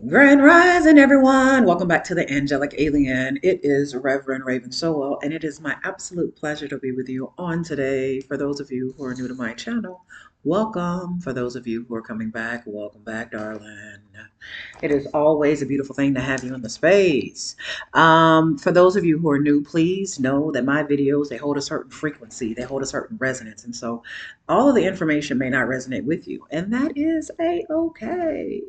Grand Rising, everyone. Welcome back to the Angelic Alien. It is Reverend Raven Solo, and it is my absolute pleasure to be with you on today. For those of you who are new to my channel, welcome. For those of you who are coming back, welcome back, darling. It is always a beautiful thing to have you in the space. For those of you who are new, please know that my videos, they hold a certain frequency, they hold a certain resonance. And so all of the information may not resonate with you, and that is a-okay.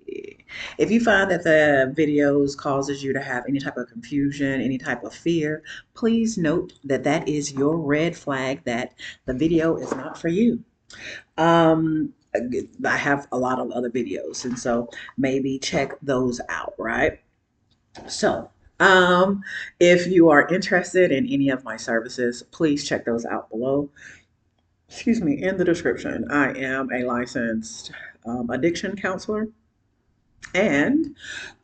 If you find that the videos causes you to have any type of confusion, any type of fear, please note that that is your red flag that the video is not for you. Um, I have a lot of other videos, and so maybe check those out, right? So, um, if you are interested in any of my services, please check those out below. Excuse me, in the description. I am a licensed addiction counselor, and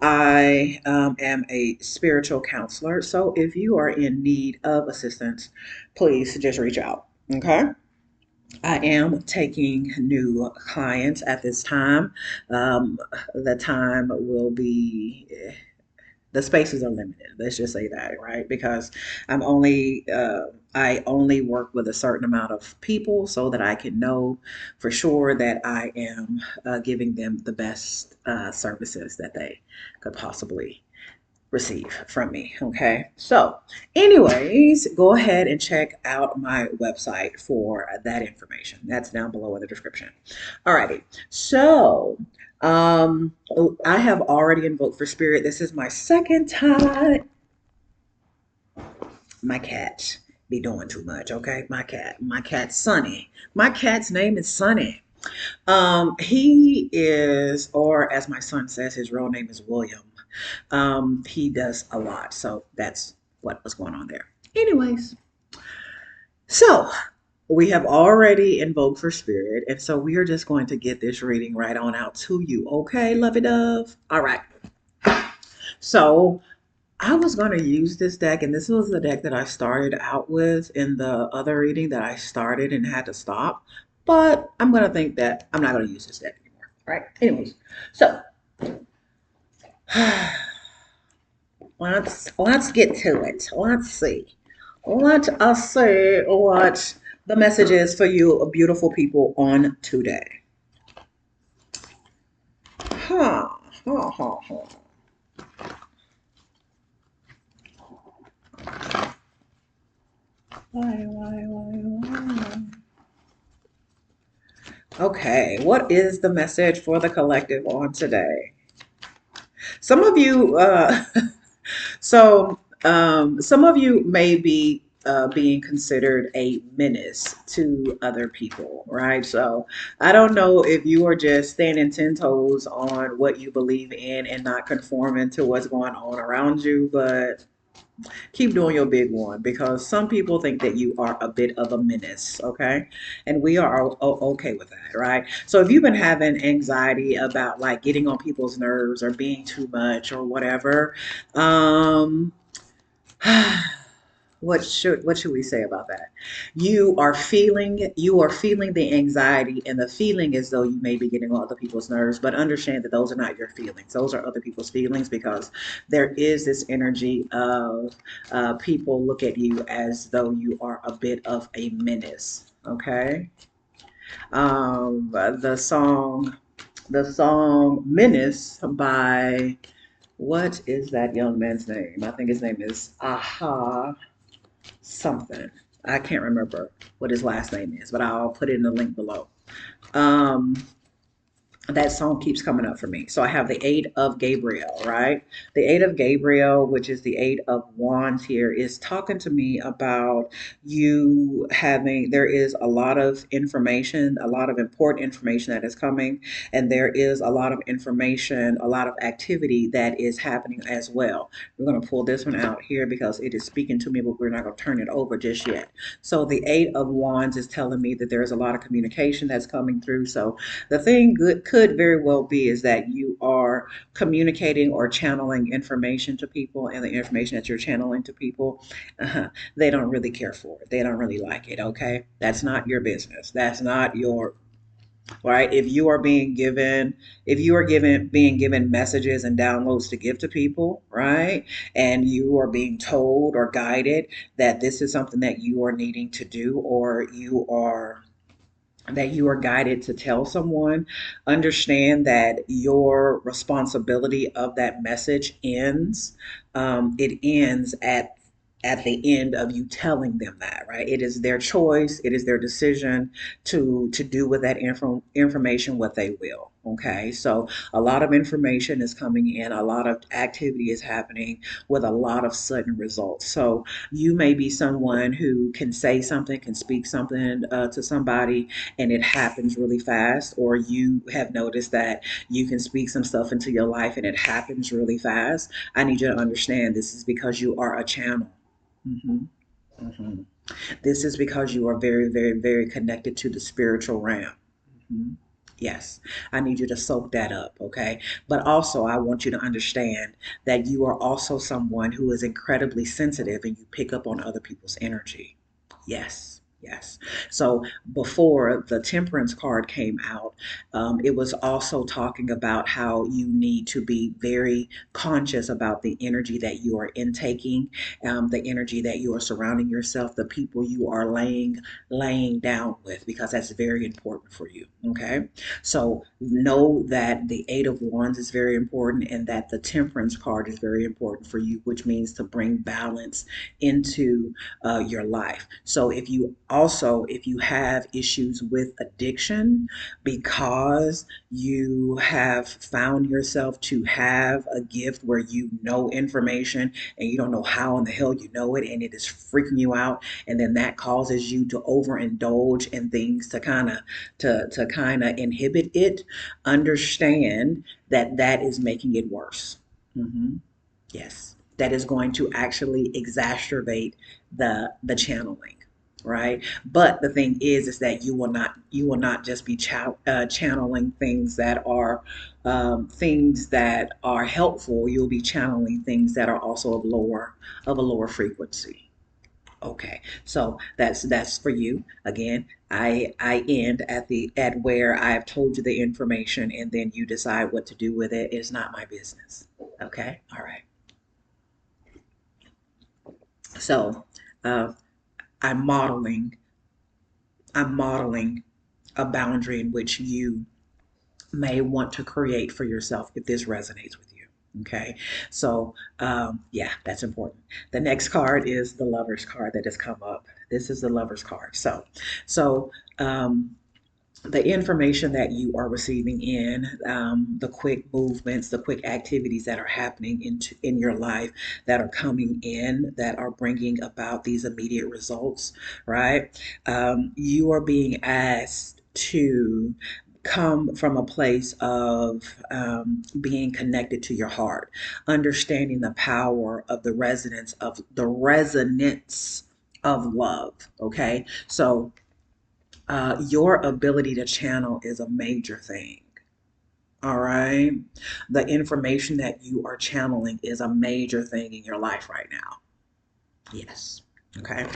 I am a spiritual counselor. So if you are in need of assistance, please just reach out. Okay. I am taking new clients at this time. Um, the time will be the spaces are limited. Let's just say that, right? Because I only work with a certain amount of people so that I can know for sure that I am giving them the best services that they could possibly receive from me. Okay. So, anyways, go ahead and check out my website for that information. That's down below in the description. Alrighty. So, I have already invoked for spirit. This is my second time. My cat be doing too much. Okay. My cat, Sunny. My cat's name is Sunny. He is, or as my son says, his real name is William. He does a lot, so that's what was going on there. Anyways, so we have already invoked for spirit, and so we are just going to get this reading right on out to you. Okay, lovey dove. All right. So I was going to use this deck, and this was the deck that I started out with in the other reading that I started and had to stop. But I'm going to think that I'm not going to use this deck anymore. All right. Anyways, so let's get to it. Let's see. Let us see what the message is for you, beautiful people, on today. Huh. Huh, huh, huh. Why? Okay, what is the message for the collective on today? Some of you, some of you may be being considered a menace to other people, right? So I don't know if you are just standing 10 toes on what you believe in and not conforming to what's going on around you, but keep doing your big one because some people think that you are a bit of a menace, okay? And we are okay with that, right? So if you've been having anxiety about like getting on people's nerves or being too much or whatever, um, what should we say about that? You are feeling the anxiety, and the feeling as though you may be getting on other people's nerves, but understand that those are not your feelings. Those are other people's feelings because there is this energy of people look at you as though you are a bit of a menace. Okay. The song Menace by, what is that young man's name? I think his name is Aha something. I can't remember what his last name is, but I'll put it in the link below. Um, that song keeps coming up for me. So I have the Eight of Gabriel, right? The Eight of Gabriel, which is the Eight of Wands here, is talking to me about you having, there is a lot of information, a lot of important information that is coming, and there is a lot of information, a lot of activity that is happening as well. We're going to pull this one out here because it is speaking to me, but we're not going to turn it over just yet. So the Eight of Wands is telling me that there's a lot of communication that's coming through. So the thing good could very well be is that you are communicating or channeling information to people, and the information that you're channeling to people, they don't really care for it. They don't really like it. Okay, that's not your business. That's not your right? If you are being given messages and downloads to give to people, right? And you are being told or guided that this is something that you are needing to do, or you are guided to tell someone, understand that your responsibility of that message ends. It ends at the end of you telling them that, right? It is their choice. It is their decision to do with that information what they will. Okay, so a lot of information is coming in, a lot of activity is happening with a lot of sudden results. So you may be someone who can say something, can speak something to somebody, and it happens really fast, or you have noticed that you can speak some stuff into your life and it happens really fast. I need you to understand this is because you are a channel. hmm hmm This is because you are very, very, very connected to the spiritual realm. Mhm. Yes, I need you to soak that up, okay? But also, I want you to understand that you are also someone who is incredibly sensitive and you pick up on other people's energy. Yes, yes. So before the temperance card came out, it was also talking about how you need to be very conscious about the energy that you are intaking, the energy that you are surrounding yourself, the people you are laying down with, because that's very important for you. Okay. So know that the Eight of Wands is very important and that the Temperance card is very important for you, which means to bring balance into your life. So if you have issues with addiction because you have found yourself to have a gift where you know information and you don't know how in the hell you know it, and it is freaking you out, and then that causes you to overindulge in things to kind of inhibit it, understand that that is making it worse. hmm Yes, that is going to actually exacerbate the channeling, right? But the thing is that you will not just be channeling things that are helpful. You'll be channeling things that are also of a lower frequency. Okay, so that's for you. Again, I end at where I've told you the information, and then you decide what to do with it. It's not my business. Okay, all right. So uh, I'm modeling I'm modeling a boundary in which you may want to create for yourself if this resonates with you. Okay, so yeah, that's important. The next card is the Lover's card that has come up. This is the Lover's card. So the information that you are receiving in, the quick movements, the quick activities that are happening in your life that are coming in, that are bringing about these immediate results, right? You are being asked to come from a place of being connected to your heart, understanding the power of the resonance of love. Okay, so your ability to channel is a major thing. All right. The information that you are channeling is a major thing in your life right now. Yes. Okay.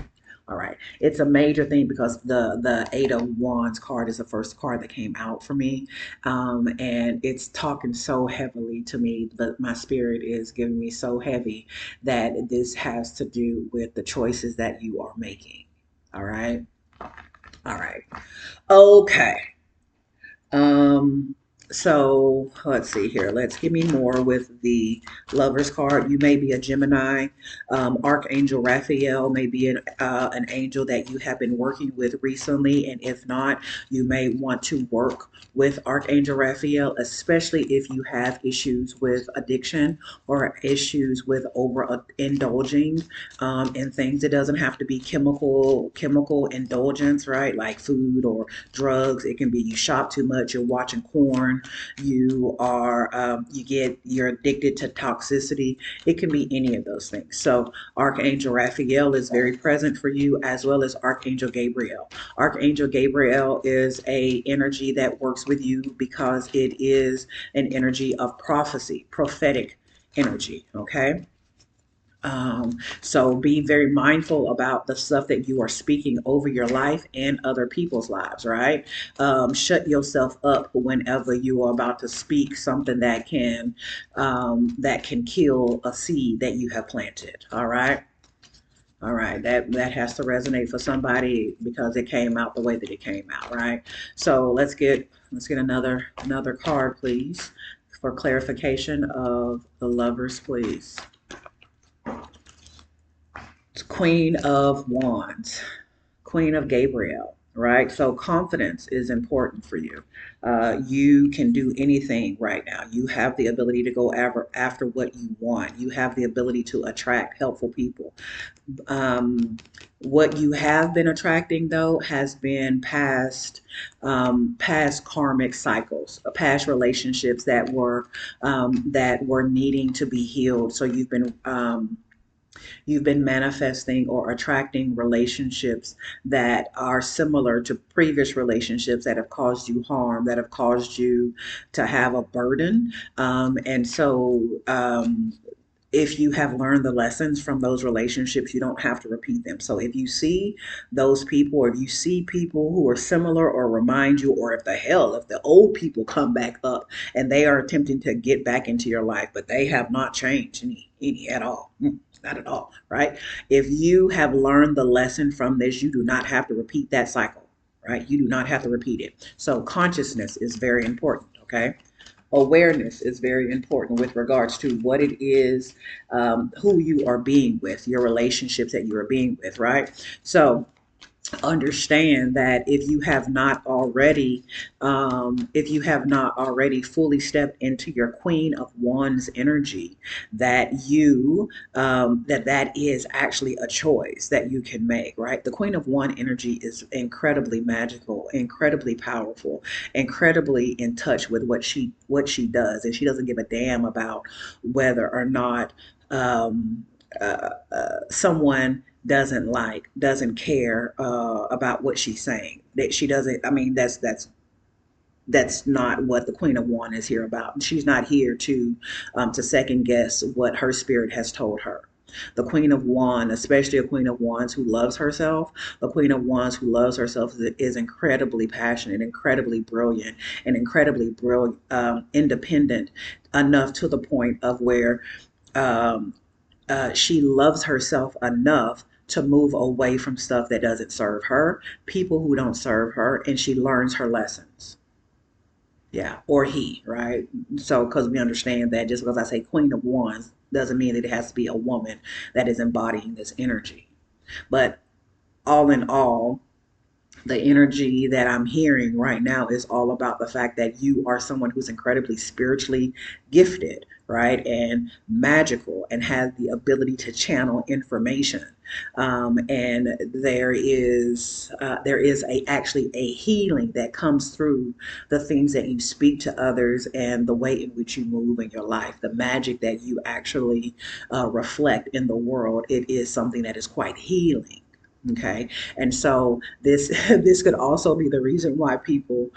All right. It's a major thing because the Eight of Wands card is the first card that came out for me, and it's talking so heavily to me. But my spirit is giving me so heavy that this has to do with the choices that you are making. All right. All right. Okay. Um, so let's see here. Let's give me more with the Lover's card. You may be a Gemini. Archangel Raphael may be an angel that you have been working with recently, and if not, you may want to work with Archangel Raphael, especially if you have issues with addiction or issues with overindulging in things. It doesn't have to be chemical indulgence, right? Like food or drugs. It can be you shop too much, you're watching porn, you're addicted to toxicity. It can be any of those things. So Archangel Raphael is very present for you, as well as Archangel Gabriel. Archangel Gabriel is a energy that works with you because it is an energy of prophecy, prophetic energy. Okay. So be very mindful about the stuff that you are speaking over your life and other people's lives, right? Shut yourself up whenever you are about to speak something that can kill a seed that you have planted. All right. All right, that has to resonate for somebody because it came out the way that it came out, right? So let's get another card, please, for clarification of the lovers, please. It's Queen of Wands, Queen of Gabriel, right? So confidence is important for you. You can do anything right now. You have the ability to go after what you want. You have the ability to attract helpful people. Um, what you have been attracting though has been past karmic cycles, past relationships that were needing to be healed. So you've been manifesting or attracting relationships that are similar to previous relationships that have caused you harm, that have caused you to have a burden. If you have learned the lessons from those relationships, you don't have to repeat them. So if you see those people, or if you see people who are similar or remind you, or if the old people come back up and they are attempting to get back into your life, but they have not changed any at all. Not at all, right? If you have learned the lesson from this, you do not have to repeat that cycle, right? You do not have to repeat it. So consciousness is very important, okay? Awareness is very important with regards to what it is, who you are being with, your relationships that you are being with, right? So understand that if you have not already fully stepped into your Queen of Wands energy, that is actually a choice that you can make, right? The Queen of Wands energy is incredibly magical, incredibly powerful, incredibly in touch with what she does, and she doesn't give a damn about whether or not um, someone doesn't care about what she's saying. That she doesn't. I mean, that's not what the Queen of Wands is here about. She's not here to second guess what her spirit has told her. The Queen of Wands, especially a Queen of Wands who loves herself, the Queen of Wands who loves herself is incredibly passionate, incredibly brilliant, and incredibly brilliant, independent enough to the point of where um, she loves herself enough to move away from stuff that doesn't serve her, people who don't serve her, and she learns her lessons. Yeah, or he, right? So, because we understand that just because I say Queen of Wands doesn't mean that it has to be a woman that is embodying this energy. But all in all, the energy that I'm hearing right now is all about the fact that you are someone who's incredibly spiritually gifted, right? And magical and has the ability to channel information. And there is actually a healing that comes through the things that you speak to others and the way in which you move in your life, the magic that you actually reflect in the world. It is something that is quite healing. Okay, and so this this could also be the reason why people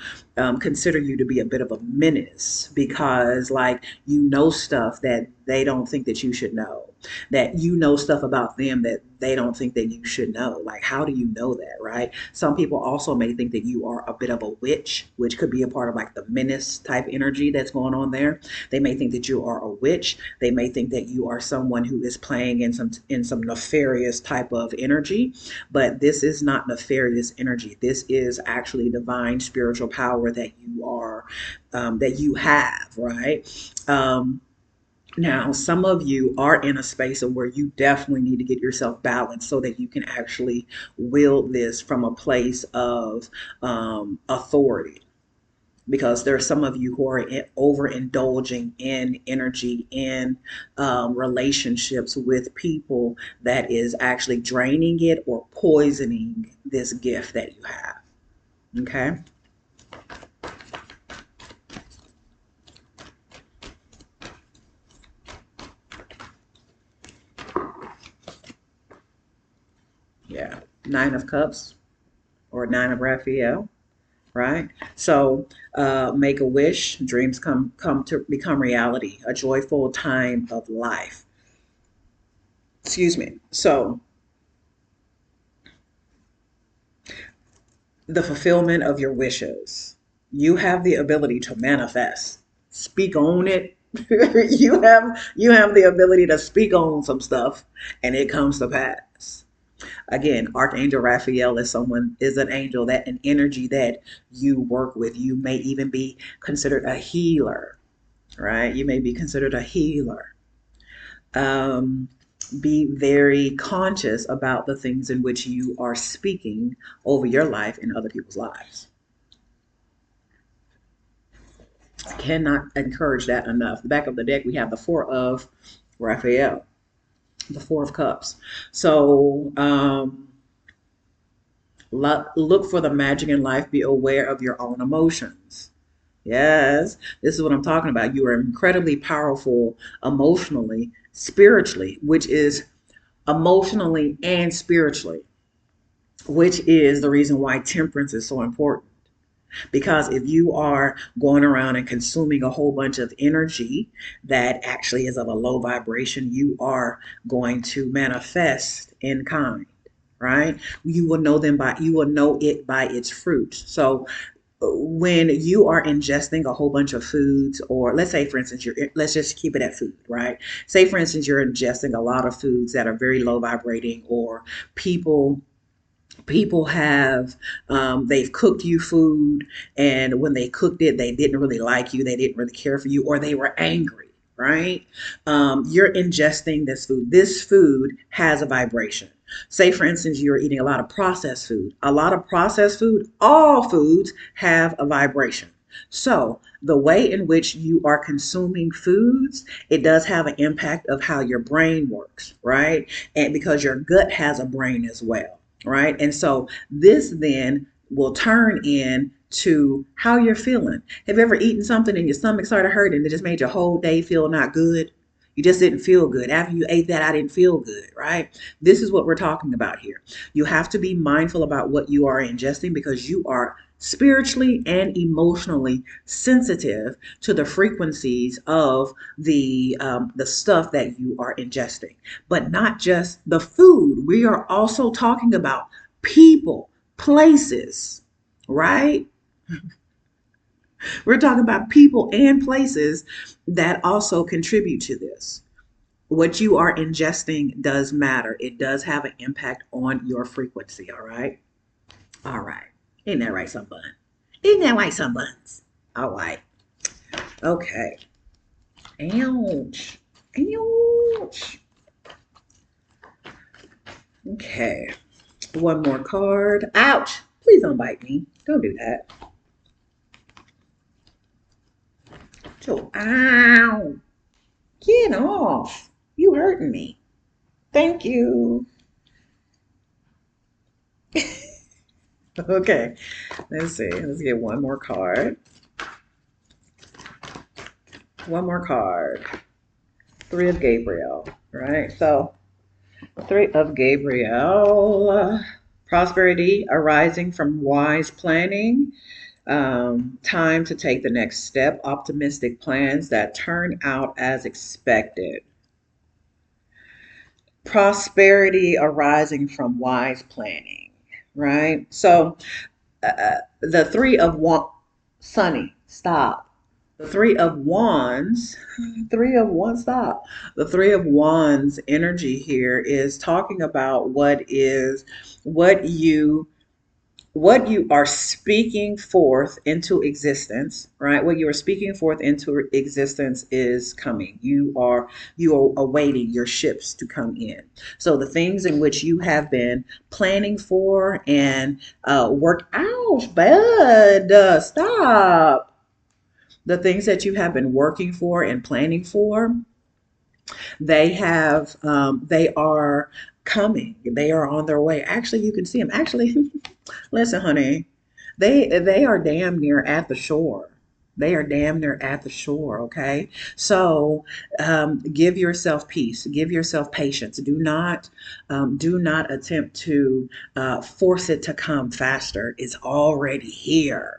consider you to be a bit of a menace, because like you know stuff that they don't think that you should know, that you know stuff about them that they don't think that you should know. Like, how do you know that, right? Some people also may think that you are a bit of a witch, which could be a part of like the menace type energy that's going on there. They may think that you are a witch. They may think that you are someone who is playing in some nefarious type of energy, but this is not nefarious energy. This is actually divine spiritual power that that you have, right? Now, some of you are in a space of where you definitely need to get yourself balanced so that you can actually wield this from a place of authority, because there are some of you who are overindulging in energy in relationships with people that is actually draining it or poisoning this gift that you have. Okay. Yeah. Nine of Cups or Nine of Raphael, right? So make a wish, dreams come to become reality, a joyful time of life. Excuse me. So the fulfillment of your wishes. You have the ability to manifest. Speak on it. You have the ability to speak on some stuff and it comes to pass. Again, Archangel Raphael is an angel, that an energy that you work with. You may even be considered a healer, right? You may be considered a healer. Um, be very conscious about the things in which you are speaking over your life and other people's lives. Cannot encourage that enough. The back of the deck, we have the Four of Raphael, the Four of Cups. So look for the magic in life. Be aware of your own emotions. Yes, this is what I'm talking about. You are incredibly powerful emotionally, spiritually, which is emotionally and spiritually, which is the reason why temperance is so important. Because if you are going around and consuming a whole bunch of energy that actually is of a low vibration, you are going to manifest in kind, right? You will know it by its fruit. So when you are ingesting a whole bunch of foods, or let's say for instance let's just keep it at food, right? Say for instance you're ingesting a lot of foods that are very low vibrating, or people people have they've cooked you food, and when they cooked it they didn't really like you, they didn't really care for you, or they were angry, right? You're ingesting this food has a vibration. Say for instance you're eating a lot of processed food. A lot of processed food, all foods have a vibration. So the way in which you are consuming foods, it does have an impact of how your brain works, right? And because your gut has a brain as well, right? And so this then will turn in to how you're feeling. Have you ever eaten something and your stomach started hurting and it just made your whole day feel not good? You just didn't feel good. After you ate that, I didn't feel good, right? This is what we're talking about here. You have to be mindful about what you are ingesting, because you are spiritually and emotionally sensitive to the frequencies of the stuff that you are ingesting. But not just the food. We are also talking about people, places, right? We're talking about people and places that also contribute to this. What you are ingesting does matter. It does have an impact on your frequency, all right? All right. Ain't that right, some bun? Ain't that right, some buns? All right. Okay. Ouch. Ouch. Okay. One more card. Ouch. Please don't bite me. Don't do that. So, ow. Get off. You hurting me. Thank you. Okay. Let's see. Let's get one more card. One more card. Three of Gabriel. Right? So, Three of Gabriel. Prosperity arising from wise planning. Time to take the next step. Optimistic plans that turn out as expected. Prosperity arising from wise planning, right? So the three of wands, Sunny, stop. The three of wands, three of wands, stop. The three of wands energy here is talking about what you what you are speaking forth into existence, right? What you are speaking forth into existence is coming. You are awaiting your ships to come in. So the things in which you have been planning for and work out, bud, stop. The things that you have been working for and planning for, they are coming. They are on their way. Actually, you can see them. Actually, listen, honey, they are damn near at the shore. They are damn near at the shore. Okay, so give yourself peace. Give yourself patience. Do not attempt to force it to come faster. It's already here.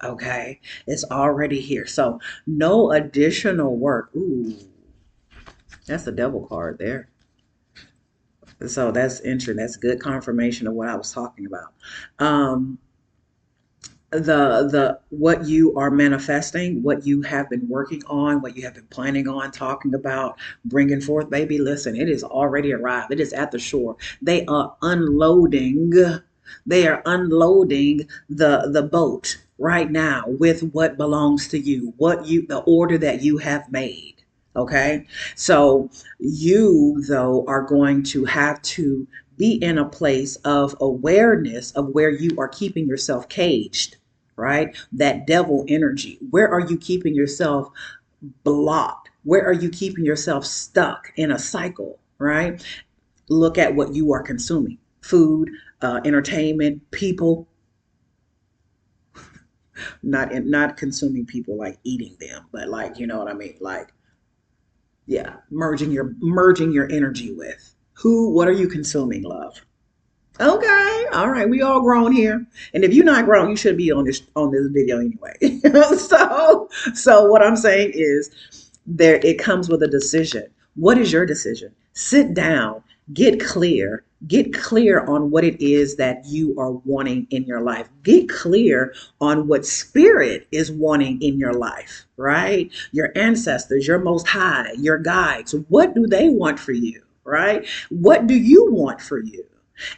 Okay, it's already here. So no additional work. Ooh, that's the devil card there. So that's interesting. That's good confirmation of what I was talking about. Um, the what you are manifesting, what you have been working on, what you have been planning on talking about, bringing forth, baby, listen, it is already arrived. It is at the shore. They are unloading the boat right now with what belongs to you, what you the order that you have made. Okay, so you though are going to have to be in a place of awareness of where you are keeping yourself caged, right? That devil energy. Where are you keeping yourself blocked? Where are you keeping yourself stuck in a cycle, right? Look at what you are consuming: food, entertainment, people. Not consuming people like eating them, but like, you know what I mean? Like, yeah, merging your energy with who. What are you consuming, love? Okay, all right, we all grown here, and if you're not grown, you should be on this video anyway. So what I'm saying is, there it comes with a decision. What is your decision? Sit down, get clear on what it is that you are wanting in your life. Get clear on what spirit is wanting in your life, right? Your ancestors, your most high, your guides, what do they want for you, right? What do you want for you?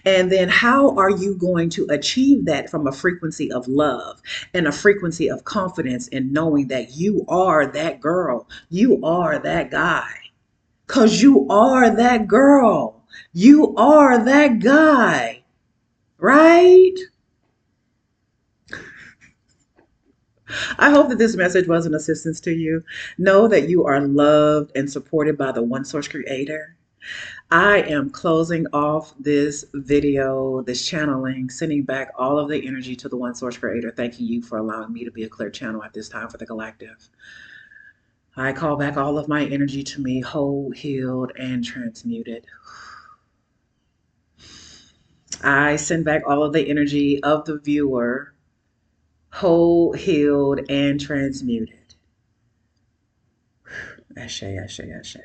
And then how are you going to achieve that from a frequency of love and a frequency of confidence in knowing that you are that girl, you are that guy, because you are that girl, you are that guy, right? I hope that this message was an assistance to you. Know that you are loved and supported by the One Source Creator. I am closing off this video, this channeling, sending back all of the energy to the One Source Creator, thanking you for allowing me to be a clear channel at this time for the collective. I call back all of my energy to me, whole, healed, and transmuted. I send back all of the energy of the viewer, whole, healed, and transmuted. Ashe, ashe, ashe.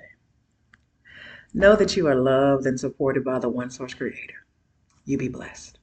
Know that you are loved and supported by the One Source Creator. You be blessed.